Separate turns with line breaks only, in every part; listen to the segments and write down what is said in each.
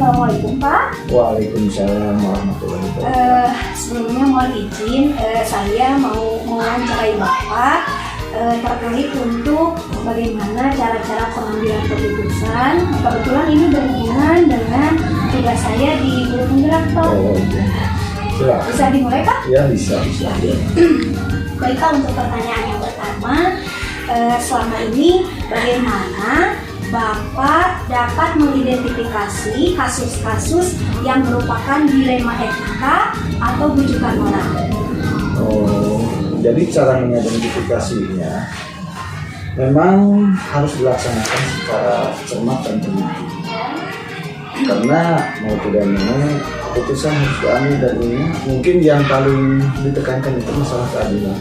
Assalamualaikum Pak.
Waalaikumsalam warahmatullahi wabarakatuh.
Sebelumnya mohon izin, saya mau mewawancarai Bapak terkait untuk bagaimana cara-cara pengambilan keputusan. Kebetulan ini berhubungan dengan tugas saya di Guru Penggerak Pak.
Oh iya. Silakan.
Bisa dimulai Pak?
Ya bisa.
Baik Pak, untuk pertanyaan yang pertama, selama ini bagaimana Bapak dapat mengidentifikasi kasus-kasus yang merupakan dilema etika atau bujukan moral?
Oh, jadi cara mengidentifikasinya memang harus dilaksanakan secara cermat dan teliti. Karena mau tidak mau keputusan harus diambil dan ini mungkin yang paling ditekankan itu masalah keadilan.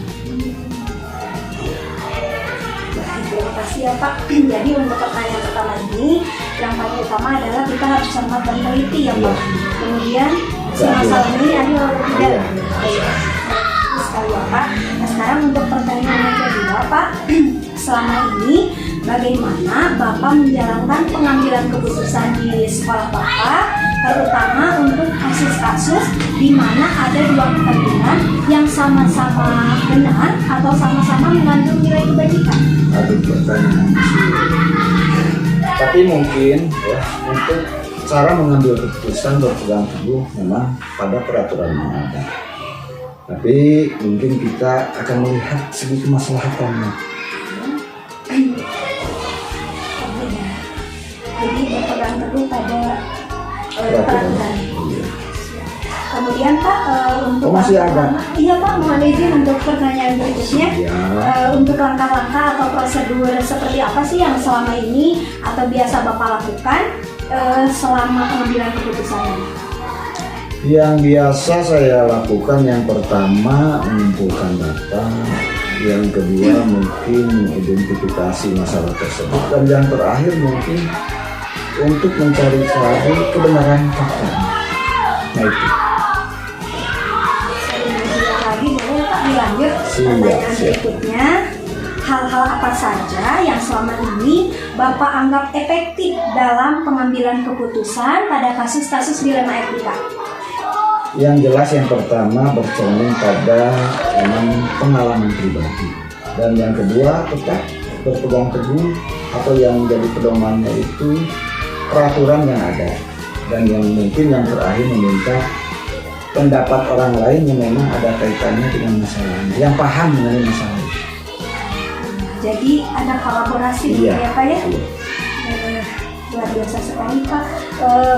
Terima kasih ya Pak. Jadi untuk pertanyaan pertama ini, yang paling utama adalah kita harus cermat dan teliti ya Pak. Kemudian si masalah ini adil atau tidak? Terus sekali ya Pak. Nah sekarang untuk pertanyaan yang kedua Pak, selama ini bagaimana Bapak menjalankan pengambilan keputusan di sekolah Bapak, terutama untuk kasus-kasus di mana ada dua kepentingan yang sama-sama benar atau sama-sama mengandung nilai kebajikan?
Aduh, pertanyaan. Tapi mungkin ya untuk cara mengambil keputusan berpegang teguh memang pada peraturan yang ada. Tapi mungkin kita akan melihat segi kemaslahatannya.
Jadi berpegang teguh pada peraturan. Kemudian Pak, untuk
masih ada?
Iya Pak, mohon izin untuk pertanyaan berikutnya.
Ya.
Untuk langkah-langkah atau prosedur seperti apa sih yang selama ini atau biasa Bapak lakukan selama pengambilan keputusan ini?
Yang biasa saya lakukan yang pertama mengumpulkan data, yang kedua mungkin mengidentifikasi masalah tersebut, dan yang terakhir mungkin untuk mencari tahu kebenaran fakta. Nah itu.
Lagi boleh Pak dilanjut pertanyaan berikutnya. Hal-hal apa saja yang selama ini Bapak anggap efektif dalam pengambilan keputusan pada kasus-kasus dilema etika?
Yang jelas yang pertama bercermin pada memang pengalaman pribadi, dan yang kedua tetap berpegang teguh atau yang menjadi pedomannya itu peraturan yang ada, dan yang mungkin yang terakhir meminta pendapat orang lain yang memang ada kaitannya dengan masalah, yang paham mengenai masalah itu.
Jadi ada kolaborasi
Iya.
ya Pak ya? Luar biasa sekali Pak.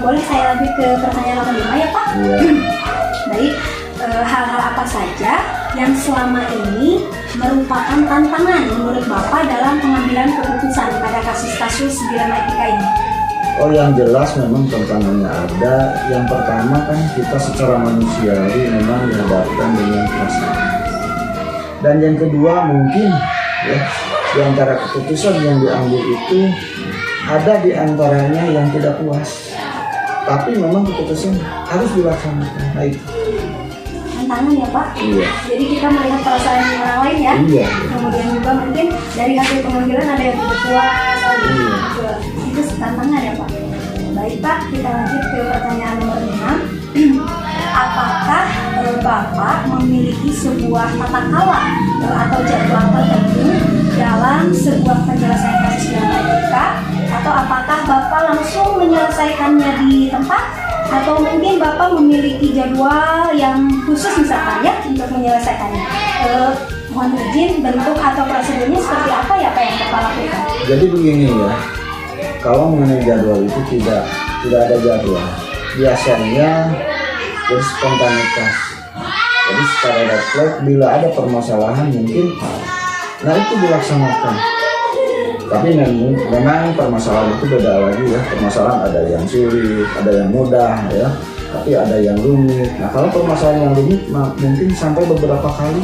Boleh saya lanjut ke pertanyaan nomor 5 ya Pak?
Iya.
Baik, hal-hal apa saja yang selama ini merupakan tantangan menurut Bapak dalam pengambilan keputusan pada kasus-kasus dilema etika ini?
Oh, yang jelas memang tantangannya ada. Yang pertama kan kita secara manusiawi memang dihadapkan dengan perasaan. Dan yang kedua mungkin ya di antara keputusan yang diambil itu ada di antaranya yang tidak puas. Tapi memang keputusan harus dilaksanakan. Nah itu.
Tantangan ya Pak?
Iya.
Jadi kita melihat perasaan orang lain ya?
Iya.
Kemudian juga mungkin dari hasil pengambilan ada yang tidak puas.
Iya.
Itu tantangan ya Pak? Baik Pak, kita lanjut ke pertanyaan nomor 6. Apakah Bapak memiliki sebuah tata kelola atau jadwal tertentu dalam sebuah penyelesaian kasus dilema etika, atau apakah Bapak langsung menyelesaikannya di tempat, atau mungkin Bapak memiliki jadwal yang khusus misalkan ya untuk menyelesaikannya? Mohon izin, bentuk atau prosedurnya seperti apa ya Pak yang Bapak lakukan?
Jadi begini ya, kalau mengenai jadwal itu tidak ada jadwal. Biasanya jadi spontanitas. Jadi secara refleks bila ada permasalahan mungkin, nah itu dilaksanakan. Tapi memang permasalahan itu beda lagi ya. Permasalahan ada yang sulit, ada yang mudah ya. Tapi ada yang rumit. Nah kalau permasalahan yang rumit mungkin sampai beberapa kali.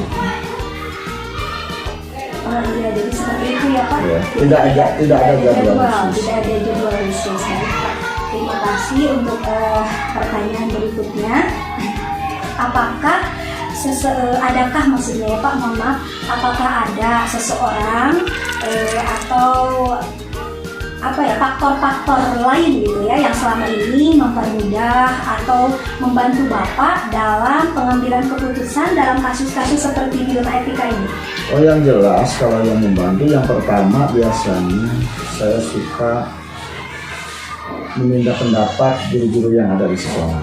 Oh iya, jadi seperti itu ya Pak.
Ya, tidak ada jadwal khusus.
Tidak ada jadwal khusus. Terima kasih untuk pertanyaan berikutnya. Apakah adakah maksudnya ya Pak, mohon maaf, apakah ada seseorang atau faktor-faktor lain gitu ya yang selama ini mempermudah atau membantu Bapak dalam pengambilan keputusan dalam kasus-kasus seperti dilema etika ini?
Oh, yang jelas kalau yang membantu, yang pertama biasanya saya suka meminta pendapat guru-guru yang ada di sekolah.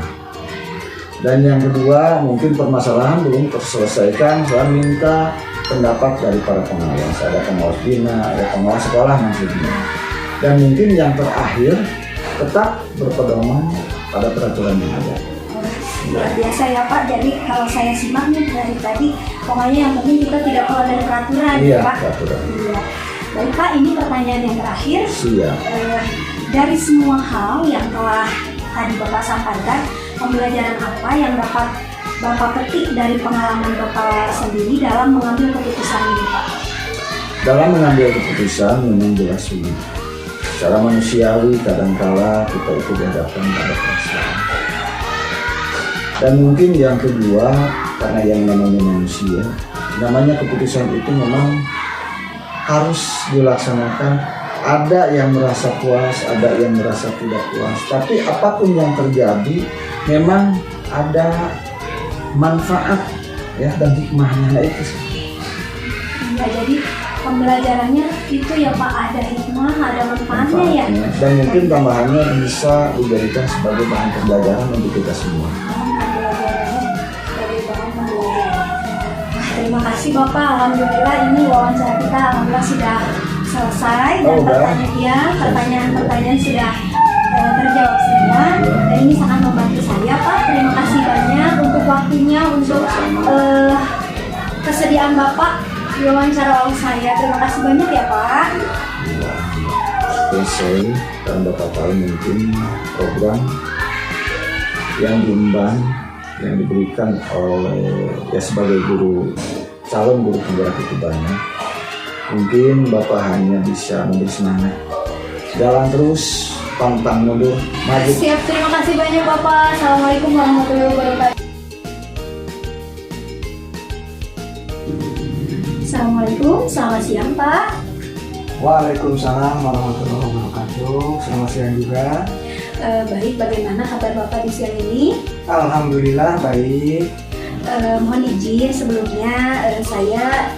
Dan yang kedua, mungkin permasalahan belum terselesaikan, saya minta pendapat dari para pengawas. Ada pengawas bina, ada pengawas sekolah maksudnya. Dan mungkin yang terakhir, tetap berpedoman pada peraturan yang ada.
Luar biasa ya Pak, jadi kalau saya simak nih dari tadi, pokoknya yang penting kita tidak keluar dari peraturan
Iya,
Pak.
peraturan.
Iya. Baik Pak, ini pertanyaan yang terakhir.
Siap.
Dari semua hal yang telah tadi Bapak sampaikan, pembelajaran apa yang dapat Bapak petik dari pengalaman Bapak sendiri dalam mengambil keputusan ini Pak?
Dalam mengambil keputusan memang jelas sulit. Secara manusiawi kadangkala kita itu dihadapkan pada perasaan. Dan mungkin yang kedua, karena yang namanya manusia, namanya keputusan itu memang harus dilaksanakan. Ada yang merasa puas, ada yang merasa tidak puas. Tapi apapun yang terjadi, memang ada manfaat ya dan hikmahnya itu.
Ya, jadi pembelajarannya itu ya Pak, ada hikmah, ada manfaatnya ya.
Dan mungkin tambahannya bisa dijadikan sebagai bahan pembelajaran untuk kita semua.
Terima kasih Bapak, alhamdulillah ini wawancara kita alhamdulillah sudah selesai dan pertanyaan-pertanyaan sudah terjawab semua. Dan ini sangat membantu saya Pak. Terima kasih banyak untuk waktunya, untuk kesediaan Bapak di wawancara saya. Terima kasih banyak ya Pak.
Selesai dan Bapak tahu mungkin program yang diemban yang diberikan oleh sebagai calon guru penggerak itu banyak. Mungkin Bapak hanya bisa memberi semangat, jalan terus, pantang mundur, maju.
Siap, terima kasih banyak Bapak. Assalamualaikum warahmatullahi wabarakatuh. Assalamualaikum, selamat siang Pak.
Waalaikumsalam warahmatullahi wabarakatuh. Selamat siang juga.
Baik, bagaimana kabar Bapak di siang ini?
Alhamdulillah baik.
Mohon izin sebelumnya saya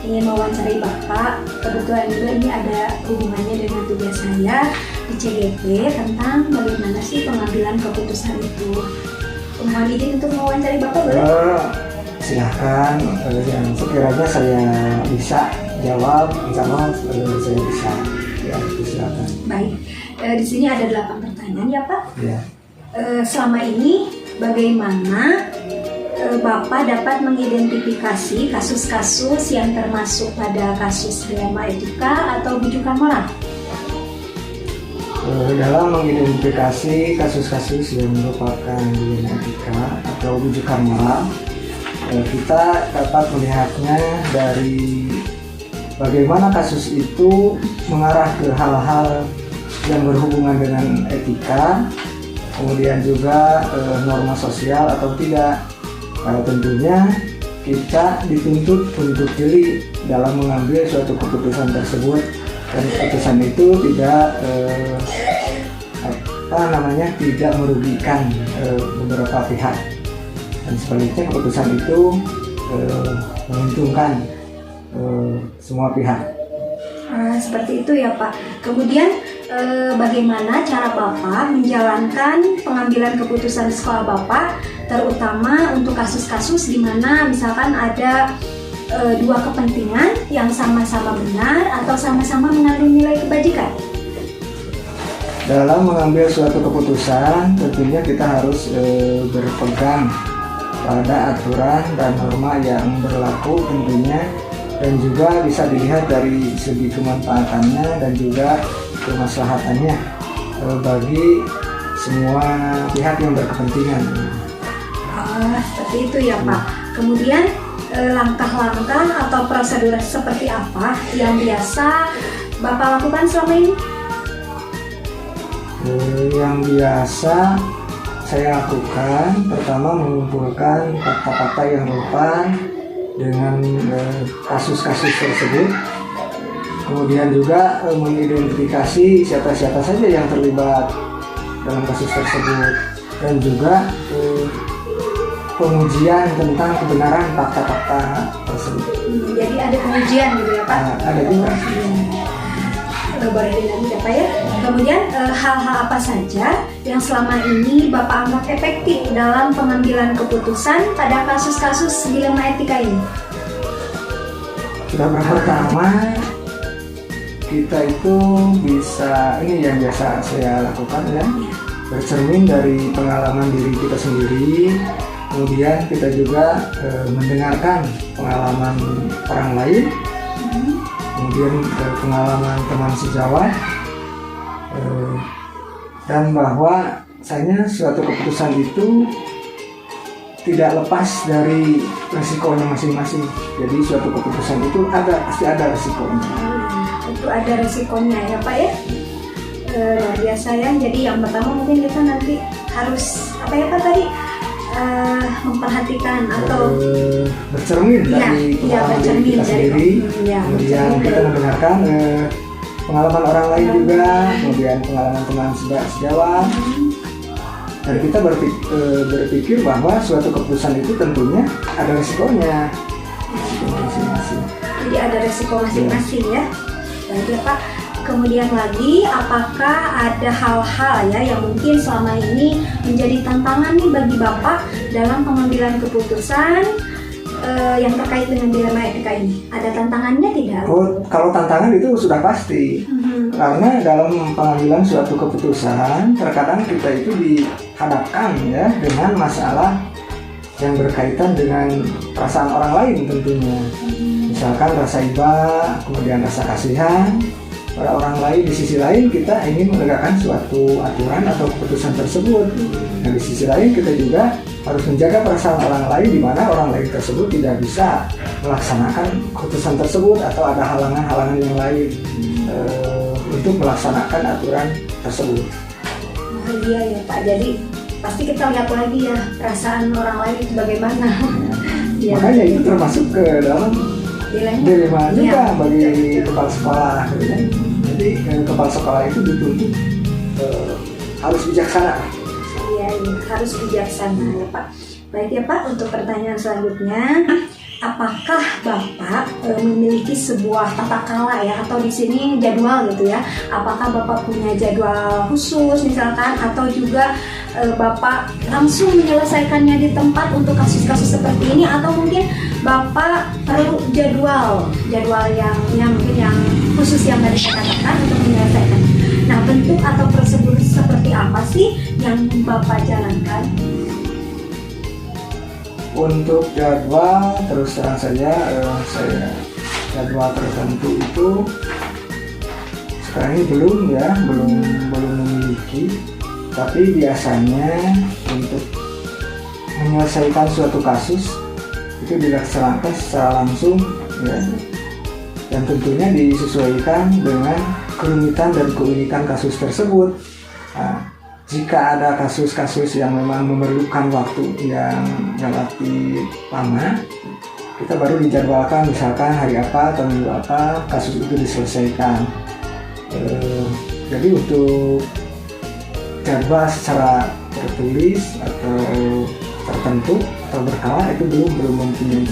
ingin mewawancarai Bapak. Kebetulan juga ini ada hubungannya dengan tugas saya di CGP tentang bagaimana sih pengambilan keputusan itu. Mohon izin untuk mewawancarai Bapak boleh?
Silahkan, yang sekiranya saya bisa jawab, insya Allah saya bisa. Ya, itu silakan.
Baik, di sini ada 8 pertanyaan ya Pak.
Ya.
Selama ini bagaimana Bapak dapat mengidentifikasi kasus-kasus yang termasuk pada kasus dilema etika atau bujukan moral?
Dalam mengidentifikasi kasus-kasus yang merupakan dilema etika atau bujukan moral, kita dapat melihatnya dari bagaimana kasus itu mengarah ke hal-hal yang berhubungan dengan etika, kemudian juga norma sosial atau tidak. Tentunya kita dituntut untuk jeli dalam mengambil suatu keputusan tersebut, dan keputusan itu tidak tidak merugikan beberapa pihak, dan sebaliknya keputusan itu menguntungkan semua pihak.
Seperti itu ya Pak. Kemudian bagaimana cara Bapak menjalankan pengambilan keputusan di sekolah Bapak, terutama untuk kasus-kasus di mana misalkan ada dua kepentingan yang sama-sama benar atau sama-sama mengandung nilai kebajikan?
Dalam mengambil suatu keputusan, tentunya kita harus berpegang pada aturan dan norma yang berlaku tentunya, dan juga bisa dilihat dari segi kemanfaatannya dan juga kemaslahatannya bagi semua pihak yang berkepentingan.
Seperti itu ya Pak. Kemudian langkah-langkah atau prosedur seperti apa yang biasa Bapak lakukan selama ini?
Yang biasa saya lakukan, pertama mengumpulkan fakta-fakta yang relevan dengan kasus-kasus tersebut. Kemudian juga mengidentifikasi siapa-siapa saja yang terlibat dalam kasus tersebut, dan juga pengujian tentang kebenaran fakta-fakta tersebut.
Jadi ada pengujian gitu ya Pak?
Ada juga.
Boleh dilanjut ya Pak ya. Kemudian hal-hal apa saja yang selama ini Bapak anggap efektif dalam pengambilan keputusan pada kasus-kasus dilema etika ini?
Sudah pertama, kita itu bisa, ini yang biasa saya lakukan ya, bercermin dari pengalaman diri kita sendiri. Kemudian kita juga mendengarkan pengalaman orang lain, kemudian pengalaman teman sejawat, dan bahwa misalnya suatu keputusan itu tidak lepas dari resikonya masing-masing. Jadi suatu keputusan itu pasti ada resikonya.
Itu ada resikonya ya Pak ya. Luar biasa ya. Jadi yang pertama mungkin kita nanti harus apa ya Pak tadi? Memperhatikan atau
bercermin dari pengalaman diri kita sendiri, kemudian kita mendengarkan pengalaman orang lain juga, kemudian pengalaman teman sejawat, dan kita berpikir bahwa suatu keputusan itu tentunya ada resikonya, masing-masing.
Jadi ada resiko masing-masing ya. Baik ya Pak. Kemudian lagi, apakah ada hal-hal ya yang mungkin selama ini menjadi tantangan nih bagi Bapak dalam pengambilan keputusan yang terkait dengan dilema etika ini? Ada tantangannya tidak?
Kalau tantangan itu sudah pasti, karena dalam pengambilan suatu keputusan terkadang kita itu dihadapkan ya dengan masalah yang berkaitan dengan perasaan orang lain tentunya. Misalkan rasa iba, kemudian rasa kasihan pada orang lain. Di sisi lain kita ingin menegakkan suatu aturan atau keputusan tersebut. Dan di sisi lain kita juga harus menjaga perasaan orang lain, di mana orang lain tersebut tidak bisa melaksanakan keputusan tersebut atau ada halangan-halangan yang lain untuk melaksanakan aturan tersebut.
Iya ya Pak. Jadi pasti kita lihat lagi ya perasaan orang lain itu bagaimana. Ya.
Makanya itu termasuk ke dalam dilema juga bagi kepala sekolah. Jadi kepala sekolah itu dituntut harus bijaksana.
Iya, harus bijaksana ya Pak. Baik ya Pak, untuk pertanyaan selanjutnya, apakah Bapak memiliki sebuah tata krala ya, atau di sini jadwal gitu ya? Apakah Bapak punya jadwal khusus misalkan, atau juga Bapak langsung menyelesaikannya di tempat untuk kasus-kasus seperti ini, atau mungkin Bapak perlu jadwal yang mungkin yang khusus yang tadi saya katakan untuk menyelesaikan. Nah, bentuk atau prosedur seperti apa sih yang Bapak jalankan?
Untuk jadwal, terus terang saja saya jadwal tertentu itu sekarang ini belum memiliki. Tapi biasanya untuk menyelesaikan suatu kasus itu dilaksanakan secara langsung ya, dan tentunya disesuaikan dengan kerumitan dan keunikan kasus tersebut. Nah, jika ada kasus-kasus yang memang memerlukan waktu yang relatif lama, kita baru dijadwalkan misalkan hari apa atau minggu apa kasus itu diselesaikan. Jadi untuk jadwal secara tertulis atau tertentu atau berkala itu belum mempunyai.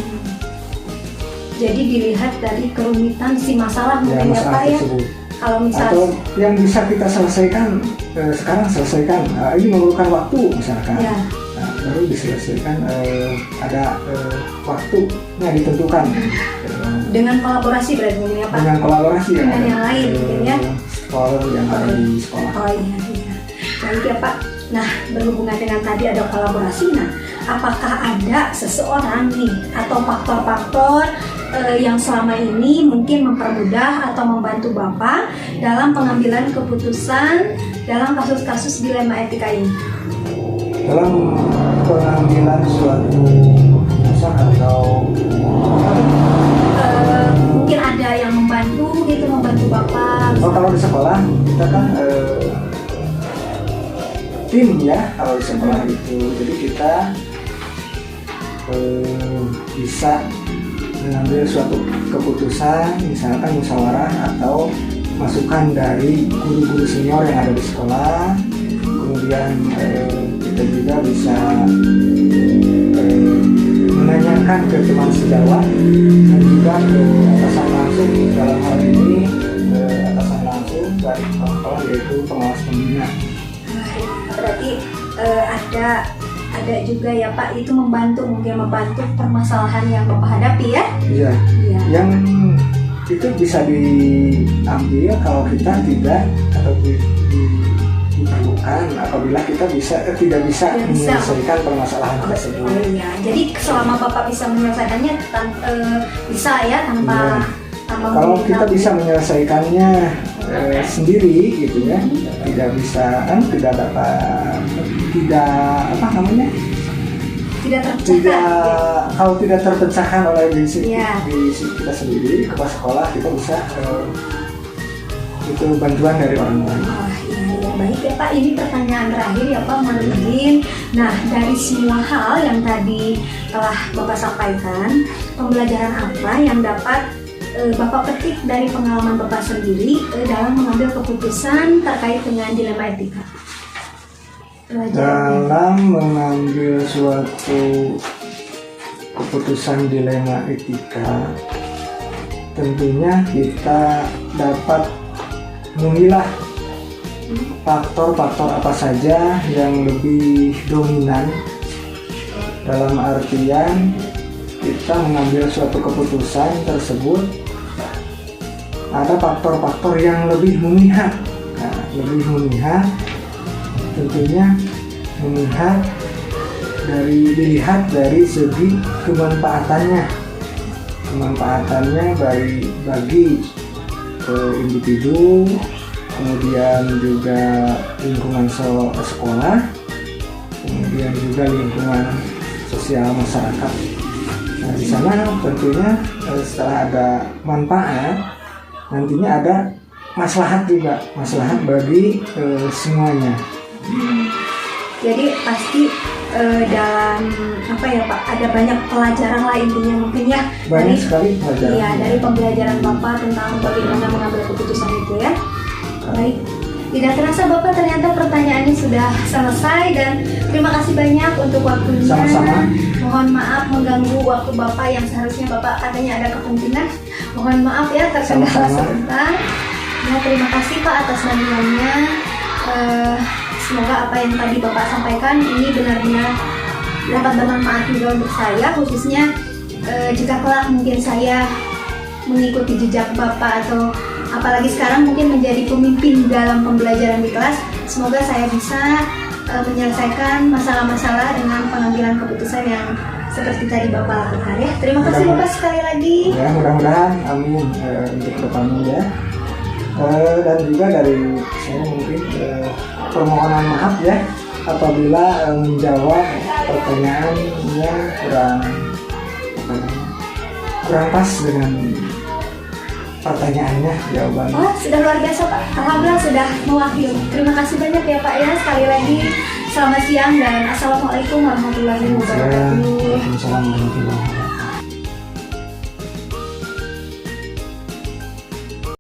Jadi dilihat dari kerumitan si masalah mungkin ya Pak ya. Kalau misalnya
atau yang bisa kita selesaikan sekarang selesaikan, ini memerlukan waktu misalkan ya. Nah, baru diselesaikan, ada waktunya ditentukan
dengan kolaborasi berarti mungkin ya Pak,
dengan kolaborasi
dengan yang lain mungkin ya,
sekolah yang ada di sekolah.
Oh iya. Baik ya Pak. Nah, berhubungan dengan tadi ada kolaborasi, nah apakah ada seseorang nih atau faktor-faktor yang selama ini mungkin mempermudah atau membantu Bapak dalam pengambilan keputusan dalam kasus-kasus dilema etika ini?
Dalam pengambilan suatu keputusan atau
mungkin ada yang membantu Bapak?
Kalau di sekolah kita kan tim ya, kalau di sekolah itu, jadi kita bisa mengambil suatu keputusan, misalkan musyawarah atau masukan dari guru-guru senior yang ada di sekolah. Kemudian kita juga bisa menanyakan ke teman sejawat dan juga ke atasan langsung, dalam hal ini atasan langsung dari sekolah yaitu pengawas pembina.
Berarti ada juga ya Pak, itu membantu permasalahan yang Bapak hadapi ya?
Iya.
Iya.
Yang itu bisa diambil kalau kita tidak atau diperlukan apabila kita tidak bisa menyelesaikan permasalahan tersebut.
Oh iya, jadi selama Bapak bisa menyelesaikannya bisa ya tanpa
kalau kita bisa menyelesaikannya sendiri gitu ya, tidak bisa tidak kalau tidak terpecahkan oleh diri kita sendiri, ke sekolah kita bisa itu bantuan dari orang lain.
Iya, baik ya Pak, ini pertanyaan terakhir ya Pak, mohon izin. Nah, dari semua hal yang tadi telah Bapak sampaikan, pembelajaran apa yang dapat Bapak petik dari pengalaman Bapak sendiri dalam mengambil keputusan terkait dengan dilema etika?
Dalam mengambil suatu keputusan dilema etika, tentunya kita dapat memilah faktor-faktor apa saja yang lebih dominan, dalam artian kita mengambil suatu keputusan tersebut ada faktor-faktor yang lebih memihak. Nah, lebih memihak tentunya dilihat dari segi kemanfaatannya bagi individu, kemudian juga lingkungan sekolah, kemudian juga lingkungan sosial masyarakat. Nah, di sana tentunya setelah ada manfaat, nantinya ada maslahat juga, maslahat bagi semuanya.
Jadi pasti dalam apa ya Pak, ada banyak pelajaran lah intinya mungkin ya.
Banyak sekali pelajaran.
Iya, dari pembelajaran Bapak tentang bagaimana mengambil keputusan itu ya. Baik. Tidak terasa Bapak, ternyata pertanyaannya sudah selesai dan terima kasih banyak untuk waktunya.
Sama-sama.
Mohon maaf mengganggu waktu Bapak yang seharusnya Bapak katanya ada kepentingan. Mohon maaf ya terkendala sebentar. Ya, terima kasih Pak atas bantuannya. Semoga apa yang tadi Bapak sampaikan ini benar-benar dapat bermanfaat juga untuk saya, khususnya jika kelak mungkin saya mengikuti jejak Bapak atau apalagi sekarang mungkin menjadi pemimpin dalam pembelajaran di kelas. Semoga saya bisa menyelesaikan masalah-masalah dengan pengambilan keputusan yang seperti tadi Bapak lakukan ya. Terima kasih Bapak sekali lagi.
Ya, mudah-mudahan amin untuk kedepannya ya. Dan juga dari saya mungkin permohonan maaf ya apabila menjawab pertanyaan yang kurang pas dengan pertanyaannya, jawabannya.
Oh, sudah luar biasa Pak. Alhamdulillah sudah mewakili. Terima kasih banyak ya Pak ya. Sekali lagi selamat siang dan assalamualaikum warahmatullahi wabarakatuh.
Waalaikumsalam warahmatullahi wabarakatuh.